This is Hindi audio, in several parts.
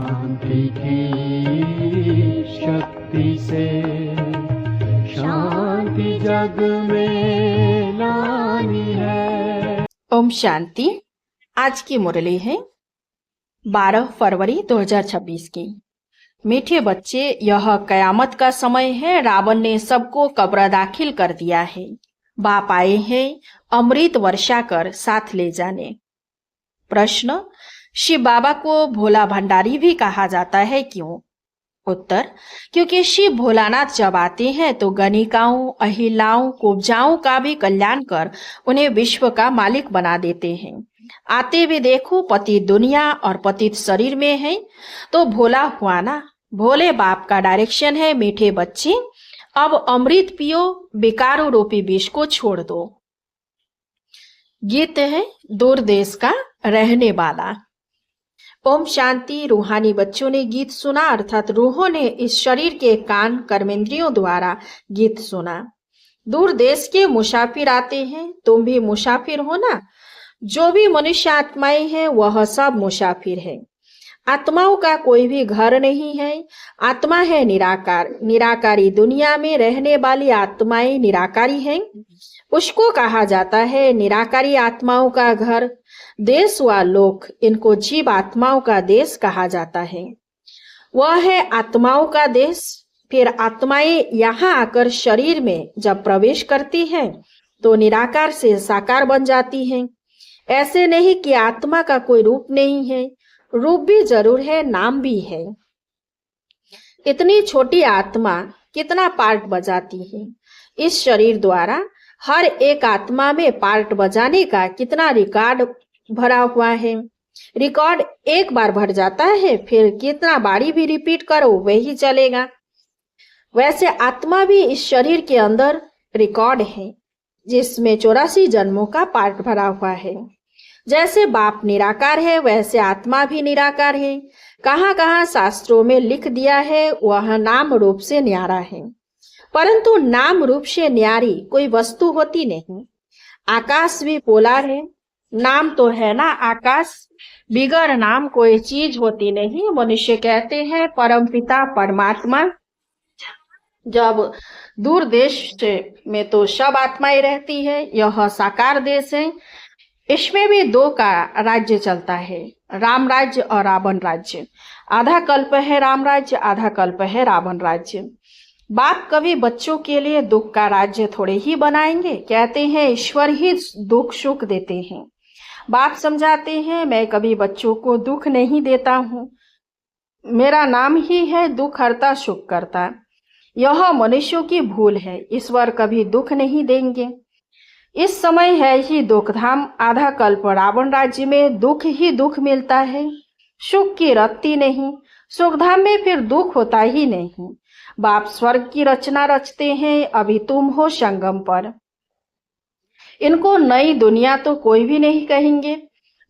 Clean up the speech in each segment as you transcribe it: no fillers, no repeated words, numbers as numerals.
शांति की शक्ति से शांति जग में लानी है। ओम शांति। आज की मुरली है 12 फरवरी 2026 की। मीठे बच्चे, यह कयामत का समय है। रावण ने सबको कब्र दाखिल कर दिया है। बाप आए हैं अमृत वर्षा कर साथ ले जाने। प्रश्न, शिव बाबा को भोला भंडारी भी कहा जाता है, क्यों? उत्तर, क्योंकि शिव भोलानाथ जब आते हैं तो गणिकाओं, अहिलाओं, कुब्जाओं का भी कल्याण कर उन्हें विश्व का मालिक बना देते हैं। आते भी देखो पतित दुनिया और पतित शरीर में है, तो भोला हुआ ना। भोले बाप का डायरेक्शन है, मीठे बच्चे अब अमृत पियो, बेकारों रूपी विष को छोड़ दो। गीत है दूर देश का रहने वाला। ओम शांति। रूहानी बच्चों ने गीत सुना, अर्थात रूहों ने इस शरीर के कान कर्मेंद्रियों द्वारा गीत सुना। दूर देश के मुसाफिर आते हैं, तुम भी मुसाफिर हो ना। जो भी मनुष्य आत्माएं हैं वह सब मुसाफिर है। आत्माओं का कोई भी घर नहीं है। आत्मा है निराकार। निराकारी दुनिया में रहने वाली आत्माएं निराकारी हैं। उसको कहा जाता है निराकारी आत्माओं का घर। देश व लोक, इनको जीव आत्माओं का देश कहा जाता है। वह है आत्माओं का देश। फिर आत्माएं यहाँ आकर शरीर में जब प्रवेश करती हैं तो निराकार से साकार बन जाती हैं। ऐसे नहीं कि आत्मा का कोई रूप नहीं है, रूप भी जरूर है, नाम भी है। इतनी छोटी आत्मा कितना पार्ट बजाती है। इस शरीर द्वारा हर एक आत्मा में पार्ट बजाने का कितना रिकॉर्ड भरा हुआ है। रिकॉर्ड एक बार भर जाता है, फिर कितना बारी भी रिपीट करो वही चलेगा। वैसे आत्मा भी इस शरीर के अंदर रिकॉर्ड है, जिसमें 84 जन्मों का पार्ट भरा हुआ है। जैसे बाप निराकार है, वैसे आत्मा भी निराकार है। कहाँ कहाँ शास्त्रों में लिख दिया है वह नाम रूप से न्यारा है, परंतु नाम रूप से न्यारी कोई वस्तु होती नहीं। आकाश भी पोलार है, नाम तो है ना आकाश, बिगर नाम कोई चीज होती नहीं। मनुष्य कहते हैं परमपिता परमात्मा। जब दूर देश में तो सब आत्माएं रहती है, यह साकार देश है। इसमें भी दो का राज्य चलता है, राम राज्य और रावण राज्य। आधा कल्प है राम राज्य, आधा कल्प है रावण राज्य। बाप कभी बच्चों के लिए दुख का राज्य थोड़े ही बनाएंगे। कहते हैं ईश्वर ही दुख सुख देते हैं। बाप समझाते हैं मैं कभी बच्चों को दुख नहीं देता हूँ, मेरा नाम ही है दुख हरता सुख करता। यह मनुष्यों की भूल है, ईश्वर कभी दुख नहीं देंगे। इस समय है ही दुखधाम। आधा कल्प रावण राज्य में दुख ही दुख मिलता है, सुख की रत्ती नहीं। सुखधाम में फिर दुख होता ही नहीं। बाप स्वर्ग की रचना रचते हैं, अभी तुम हो संगम पर। इनको नई दुनिया तो कोई भी नहीं कहेंगे।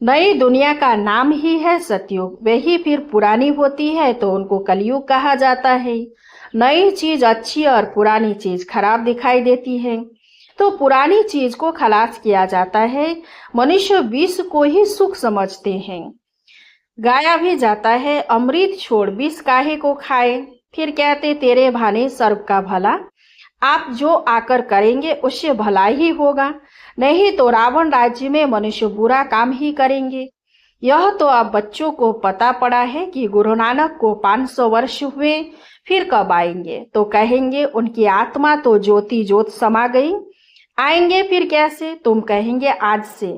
नई दुनिया का नाम ही है सतयुग। वही फिर पुरानी होती है तो उनको कलयुग कहा जाता है। नई चीज अच्छी और पुरानी चीज खराब दिखाई देती है, तो पुरानी चीज को खलास किया जाता है। मनुष्य विष को ही सुख समझते हैं। गाया भी जाता है अमृत छोड़ विष काहे को खाए। फिर कहते तेरे भाने सर्व का भला। आप जो आकर करेंगे उससे भला ही होगा, नहीं तो रावण राज्य में मनुष्य बुरा काम ही करेंगे। यह तो अब बच्चों को पता पड़ा है कि गुरु नानक को 500 वर्ष हुए, फिर कब आएंगे? तो कहेंगे उनकी आत्मा तो ज्योति ज्योत समा गई। आएंगे फिर कैसे? तुम कहेंगे आज से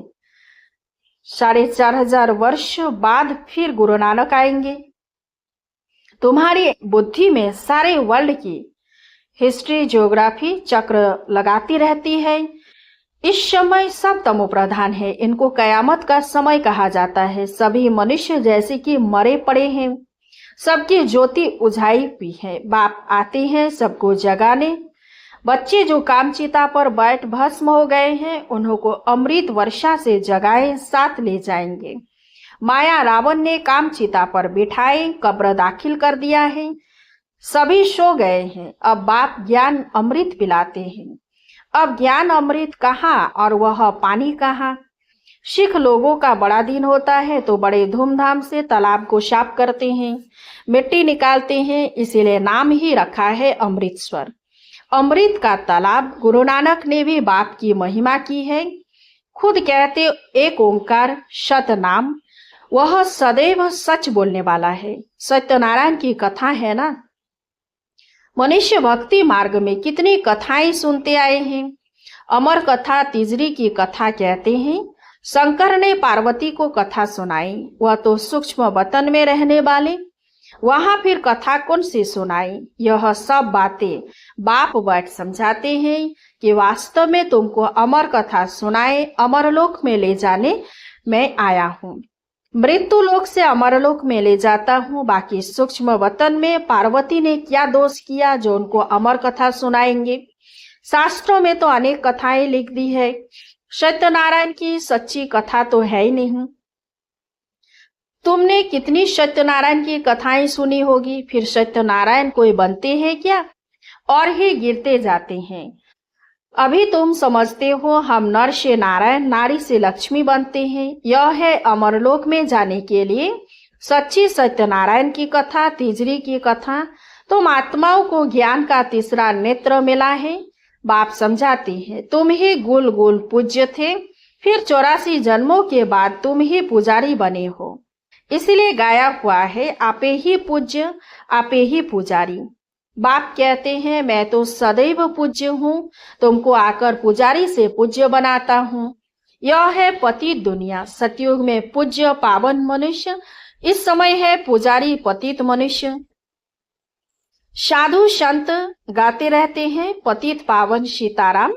4500 वर्ष बाद फिर गुरु नानक आएंगे। तुम्हारी बुद्धि में सारे वर्ल्ड की हिस्ट्री ज्योग्राफी चक्र लगाती रहती है। इस समय सब तमो प्रधान है। इनको कयामत का समय कहा जाता है। सभी मनुष्य जैसे कि मरे पड़े हैं, सबकी ज्योति उझाई भी है। बाप आते हैं सबको जगाने। बच्चे जो कामचिता पर बैठ भस्म हो गए हैं उन्हों को अमृत वर्षा से जगाए साथ ले जाएंगे। माया रावण ने कामचिता पर बिठाए कब्र दाखिल कर दिया है। सभी सो गए हैं। अब बाप ज्ञान अमृत पिलाते हैं। अब ज्ञान अमृत कहाँ और वह पानी कहाँ? सिख लोगों का बड़ा दिन होता है तो बड़े धूमधाम से तालाब को साफ करते हैं, मिट्टी निकालते हैं, इसीलिए नाम ही रखा है अमृतसर। अमृत का तालाब। गुरु नानक ने भी बाप की महिमा की है। खुद कहते एक ओंकार सतनाम, वह सदैव सच बोलने वाला है। सत्यनारायण की कथा है ना। मनुष्य भक्ति मार्ग में कितनी कथाएं सुनते आए हैं। अमर कथा तिजरी की कथा कहते हैं। शंकर ने पार्वती को कथा सुनाई, वह तो सूक्ष्म वतन में रहने वाले, वहां फिर कथा कौन सी सुनाई। यह सब बातें बाप बैठ समझाते हैं कि वास्तव में तुमको अमर कथा सुनाए, अमरलोक में ले जाने मैं आया हूँ। मृत्यु लोक से अमरलोक में ले जाता हूँ। बाकी सूक्ष्म वतन में पार्वती ने क्या दोष किया जो उनको अमर कथा सुनाएंगे। शास्त्रों में तो अनेक कथाएं लिख दी है, सत्यनारायण की सच्ची कथा तो है ही नहीं। तुमने कितनी सत्यनारायण की कथाएं सुनी होगी, फिर सत्यनारायण कोई बनते हैं क्या और ही गिरते जाते हैं। अभी तुम समझते हो हम नर से नारायण, नारी से लक्ष्मी बनते हैं। यह है अमरलोक में जाने के लिए सच्ची सत्यनारायण की कथा, तिजरी की कथा। तुम आत्माओं को ज्ञान का तीसरा नेत्र मिला है। बाप समझाते हैं तुम ही गुल गुल पूज्य थे, फिर 84 जन्मों के बाद तुम ही पुजारी बने हो। इसलिए गाया हुआ है आपे ही पूज्य आपे ही पुजारी। बाप कहते हैं मैं तो सदैव पूज्य हूँ, तुमको आकर पुजारी से पूज्य बनाता हूँ। यह है पतित दुनिया। सतयुग में पूज्य पावन मनुष्य, इस समय है पुजारी पतित मनुष्य। साधु संत गाते रहते हैं पतित पावन सीताराम।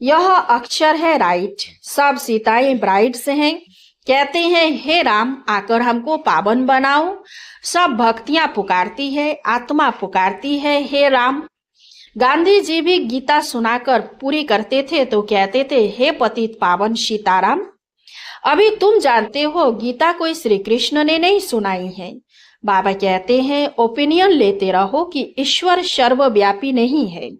यह अक्षर है राइट। सब सीताएं ब्राइड्स हैं। कहते हैं हे राम आकर हमको पावन बनाओ। सब भक्तियां पुकारती है, आत्मा पुकारती है हे राम। गांधी जी भी गीता सुनाकर पूरी करते थे तो कहते थे हे पतित पावन सीताराम। अभी तुम जानते हो गीता कोई श्री कृष्ण ने नहीं सुनाई है। बाबा कहते हैं ओपिनियन लेते रहो कि ईश्वर सर्वव्यापी नहीं है।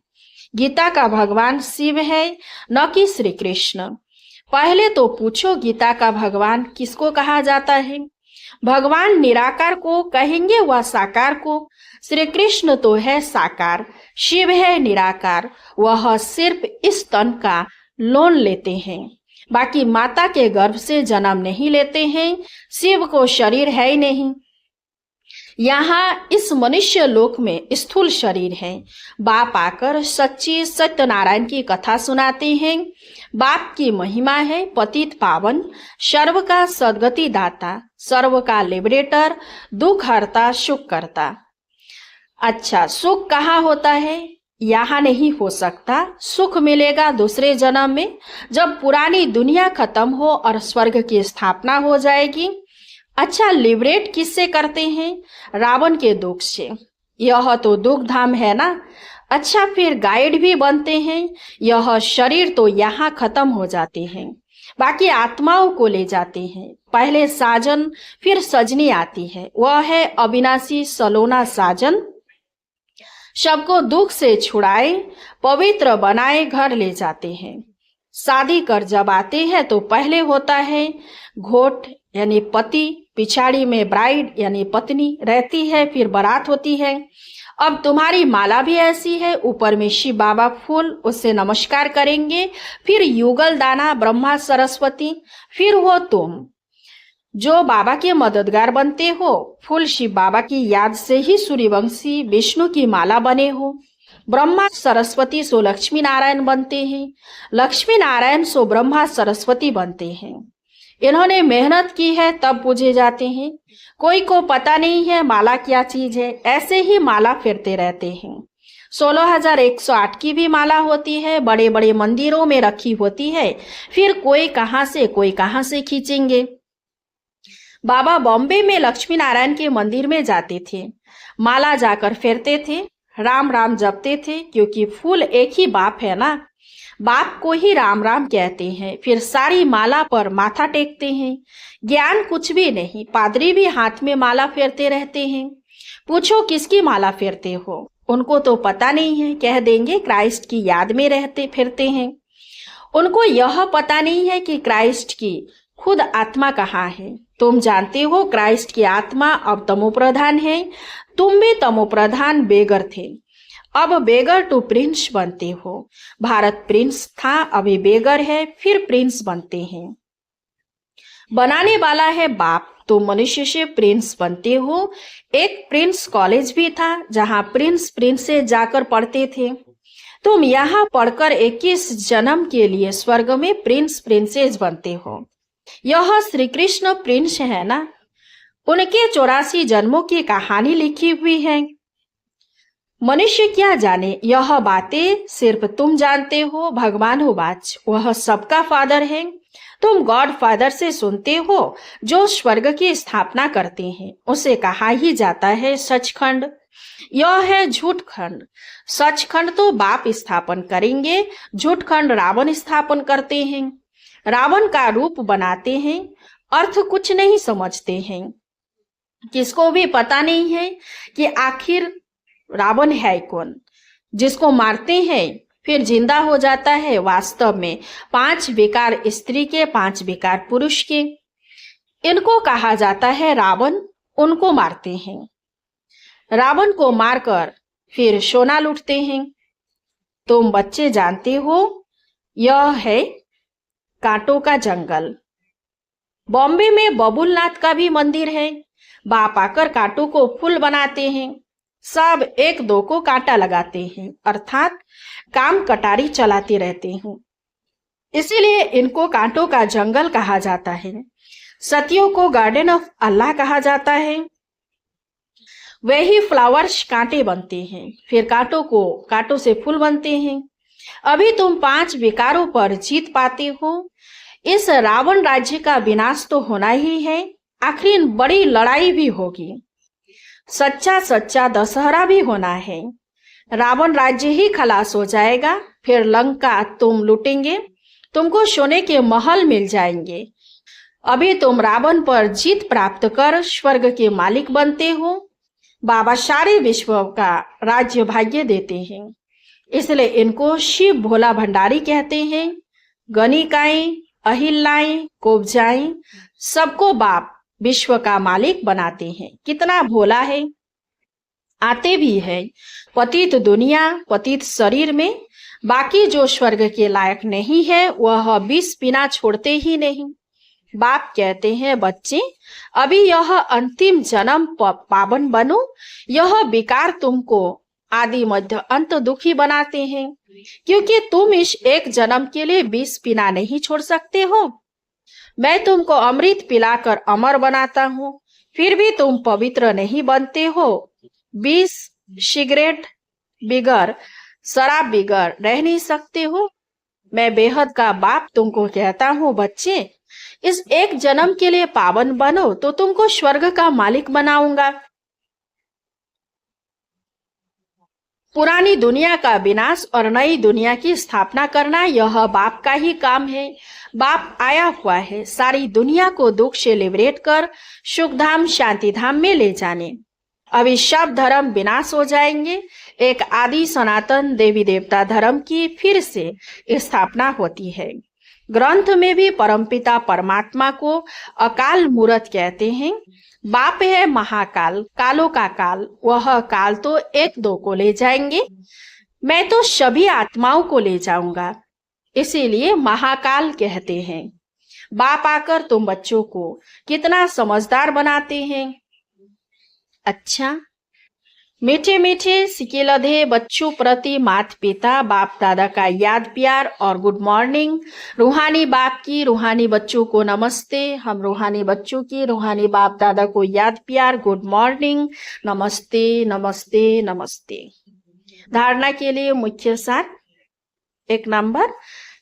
गीता का भगवान शिव है, न कि श्री कृष्ण। पहले तो पूछो गीता का भगवान किसको कहा जाता है। भगवान निराकार को कहेंगे व साकार को। श्री कृष्ण तो है साकार, शिव है निराकार। वह सिर्फ इस तन का लोन लेते हैं, बाकी माता के गर्भ से जन्म नहीं लेते हैं। शिव को शरीर है ही नहीं। यहाँ इस मनुष्य लोक में स्थूल शरीर है। बाप आकर सच्ची सत्यनारायण की कथा सुनाते हैं। बाप की महिमा है पतित पावन, सर्व का सदगति दाता, सर्व का लिबरेटर, दुख हरता सुख करता। अच्छा, सुख कहाँ होता है? यहाँ नहीं हो सकता। सुख मिलेगा दूसरे जन्म में, जब पुरानी दुनिया खत्म हो और स्वर्ग की स्थापना हो जाएगी। अच्छा, लिबरेट किससे करते हैं? रावण के दुख से। यह तो दुख धाम है ना। अच्छा, फिर गाइड भी बनते हैं। यह शरीर तो यहाँ खत्म हो जाते हैं, बाकी आत्माओं को ले जाते हैं। पहले साजन फिर सजनी आती है, वह है अविनाशी सलोना साजन। सबको दुख से छुड़ाए, पवित्र बनाए घर ले जाते हैं। शादी कर जब आते हैं तो पहले होता है घोट यानी पति, पिछाड़ी में ब्राइड यानी पत्नी रहती है, फिर बारात होती है। अब तुम्हारी माला भी ऐसी है, ऊपर में शिव बाबा फूल, उससे नमस्कार करेंगे। फिर युगल दाना ब्रह्मा सरस्वती, फिर हो तुम जो बाबा के मददगार बनते हो। फूल शिव बाबा की याद से ही सूर्यवंशी विष्णु की माला बने हो। ब्रह्मा सरस्वती सो लक्ष्मी नारायण बनते हैं, लक्ष्मी नारायण सो ब्रह्मा सरस्वती बनते हैं। इन्होंने मेहनत की है तब पूजे जाते हैं। कोई को पता नहीं है माला क्या चीज है, ऐसे ही माला फिरते रहते हैं। 16,108 की भी माला होती है, बड़े बड़े मंदिरों में रखी होती है। फिर कोई कहां से खींचेंगे। बाबा बॉम्बे में लक्ष्मी नारायण के मंदिर में जाते थे, माला जाकर फेरते थे, राम राम जपते थे, क्योंकि फूल एक ही बाप है ना। बाप को ही राम राम कहते हैं। फिर सारी माला पर माथा टेकते हैं। ज्ञान कुछ भी नहीं, पादरी भी हाथ में माला फेरते रहते हैं। पूछो किसकी माला फेरते हो, उनको तो पता नहीं है, कह देंगे क्राइस्ट की याद में रहते फिरते हैं। उनको यह पता नहीं है कि क्राइस्ट की खुद आत्मा कहाँ है? तुम जानते हो क्राइस्ट की आत्मा अब तमोप्रधान है। तुम भी तमोप्रधान बेगर थे, अब बेगर टू प्रिंस बनते हो। भारत प्रिंस था, अभी बेगर है, फिर प्रिंस बनते हैं। बनाने वाला है बाप, तुम मनुष्य से प्रिंस बनते हो। एक प्रिंस कॉलेज भी था जहाँ प्रिंस प्रिंसेस जाकर पढ़ते थे। तुम यहाँ पढ़कर 21 जन्म के लिए स्वर्ग में प्रिंस प्रिंसेस बनते हो। यह श्री कृष्ण प्रिंस है ना? उनके 84 जन्मों की कहानी लिखी हुई है। मनुष्य क्या जाने, यह बातें सिर्फ तुम जानते हो। भगवान हो बाच, वह सबका फादर है। तुम गॉड फादर से सुनते हो, जो स्वर्ग की स्थापना करते हैं। उसे कहा ही जाता है सचखंड। यह है झूठखंड। सचखंड तो बाप स्थापन करेंगे, झूठखंड रावण स्थापन करते हैं। रावण का रूप बनाते हैं, अर्थ कुछ नहीं समझते हैं। किसको भी पता नहीं है कि आखिर रावण है कौन। जिसको मारते हैं फिर जिंदा हो जाता है। वास्तव में 5 विकार स्त्री के, 5 विकार पुरुष के। इनको कहा जाता है रावण। उनको मारते हैं। रावण को मारकर फिर सोना लूटते हैं। तुम बच्चे जानते हो, यह है कांटों का जंगल। बॉम्बे में बबुलनाथ का भी मंदिर है। बाप आकर कांटों को फूल बनाते हैं। सब एक दो को कांटा लगाते हैं, अर्थात काम कटारी चलाते रहते हैं। इसीलिए इनको कांटों का जंगल कहा जाता है। सतियों को गार्डन ऑफ अल्लाह कहा जाता है। वही फ्लावर्स कांटे बनते हैं, फिर कांटों से फूल बनते हैं। अभी तुम 5 विकारों पर जीत पाते हो। इस रावण राज्य का विनाश तो होना ही है, आखिर बड़ी लड़ाई भी होगी। सच्चा दशहरा भी होना है। रावण राज्य ही खलास हो जाएगा, फिर लंका तुम लूटेंगे, तुमको सोने के महल मिल जाएंगे। अभी तुम रावण पर जीत प्राप्त कर स्वर्ग के मालिक बनते हो। बाबा सारे विश्व का राज्य भाग्य देते हैं, इसलिए इनको शिव भोला भंडारी कहते हैं। गणिकाएं, अहिल्याएं, कोबजाएं, सबको बाप विश्व का मालिक बनाते हैं। कितना भोला है। आते भी है पतित दुनिया, पतित शरीर में। बाकी जो स्वर्ग के लायक नहीं है वह विष पीना छोड़ते ही नहीं। बाप कहते हैं बच्चे, अभी यह अंतिम जन्म पावन बनो। यह विकार तुमको आदि मध्य अंत दुखी बनाते हैं, क्योंकि तुम इस एक जन्म के लिए विष पीना नहीं छोड़ सकते हो। मैं तुमको अमृत पिलाकर अमर बनाता हूँ, फिर भी तुम पवित्र नहीं बनते हो। विष, सिगरेट बिगर, शराब बिगर रह नहीं सकते हो। मैं बेहद का बाप तुमको कहता हूँ बच्चे, इस एक जन्म के लिए पावन बनो तो तुमको स्वर्ग का मालिक बनाऊंगा। पुरानी दुनिया का विनाश और नई दुनिया की स्थापना करना यह बाप का ही काम है। बाप आया हुआ है सारी दुनिया को दुख से लिबरेट कर सुखधाम शांति धाम में ले जाने। अभी सब धर्म विनाश हो जाएंगे। एक आदि सनातन देवी देवता धर्म की फिर से स्थापना होती है। ग्रंथ में भी परमपिता परमात्मा को अकाल मूर्त कहते हैं। बाप है महाकाल, कालों का काल। वह काल तो एक दो को ले जाएंगे, मैं तो सभी आत्माओं को ले जाऊंगा, इसीलिए महाकाल कहते हैं। बाप आकर तुम बच्चों को कितना समझदार बनाते हैं। अच्छा, मीठे मीठे सिकेलधे बच्चों प्रति माता पिता बाप दादा का याद प्यार और गुड मॉर्निंग। रूहानी बाप की रूहानी बच्चों को नमस्ते। हम रूहानी बच्चों की रूहानी बाप दादा को याद प्यार, गुड मॉर्निंग, नमस्ते नमस्ते नमस्ते। धारणा के लिए मुख्य सार। 1 नंबर,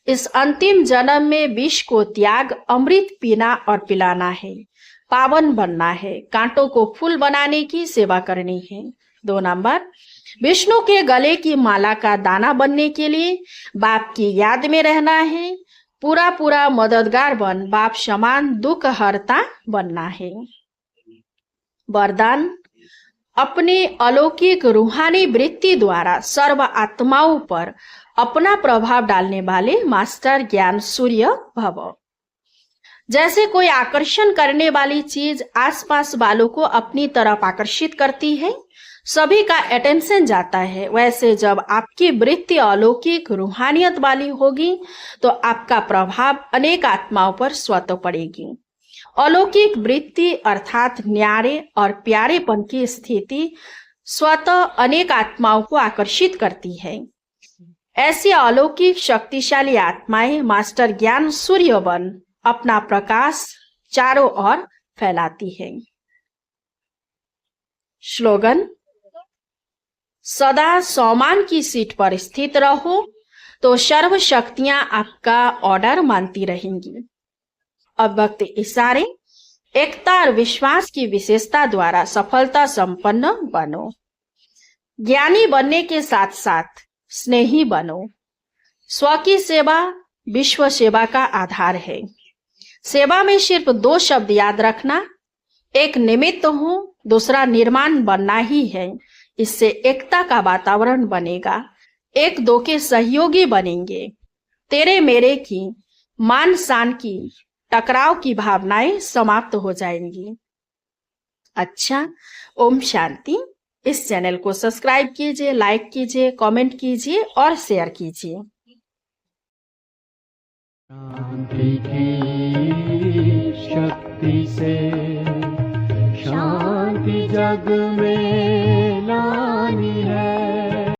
इस अंतिम जन्म में विष को त्याग अमृत पीना और पिलाना है, पावन बनना है, कांटों को फूल बनाने की सेवा करनी है। 2 नंबर, विष्णु के गले की माला का दाना बनने के लिए बाप की याद में रहना है। पूरा पूरा मददगार बन बाप समान दुख हरता बनना है। वरदान, अपने अलौकिक रूहानी वृत्ति द्वारा सर्व आत्माओं पर अपना प्रभाव डालने वाले मास्टर ज्ञान सूर्य भव। जैसे कोई आकर्षण करने वाली चीज आसपास वालों को अपनी तरफ आकर्षित करती है, सभी का अटेंशन जाता है, वैसे जब आपकी वृत्ति अलौकिक रूहानियत वाली होगी तो आपका प्रभाव अनेक आत्माओं पर स्वतः पड़ेगी। अलौकिक वृत्ति अर्थात न्यारे और प्यारेपन की स्थिति स्वतः अनेक आत्माओं को आकर्षित करती है। ऐसी अलौकिक शक्तिशाली आत्माएं मास्टर ज्ञान सूर्य बन अपना प्रकाश चारों ओर फैलाती है। स्लोगन: सदा सम्मान की सीट पर स्थित रहो तो सर्व शक्तियां आपका ऑर्डर मानती रहेंगी। अब वक्त इशारे: एकता और विश्वास की विशेषता द्वारा सफलता संपन्न बनो। ज्ञानी बनने के साथ साथ स्नेही बनो। स्व की सेवा विश्व सेवा का आधार है। सेवा में सिर्फ 2 शब्द याद रखना, एक निमित्त हूं, दूसरा निर्माण बनना ही है। इससे एकता का वातावरण बनेगा, एक दो के सहयोगी बनेंगे। तेरे मेरे की, मान शान की, टकराव की भावनाएं समाप्त हो जाएंगी। अच्छा, ओम शांति। इस चैनल को सब्सक्राइब कीजिए, लाइक कीजिए, कमेंट कीजिए और शेयर कीजिए। शांति की शक्ति से शांति जग में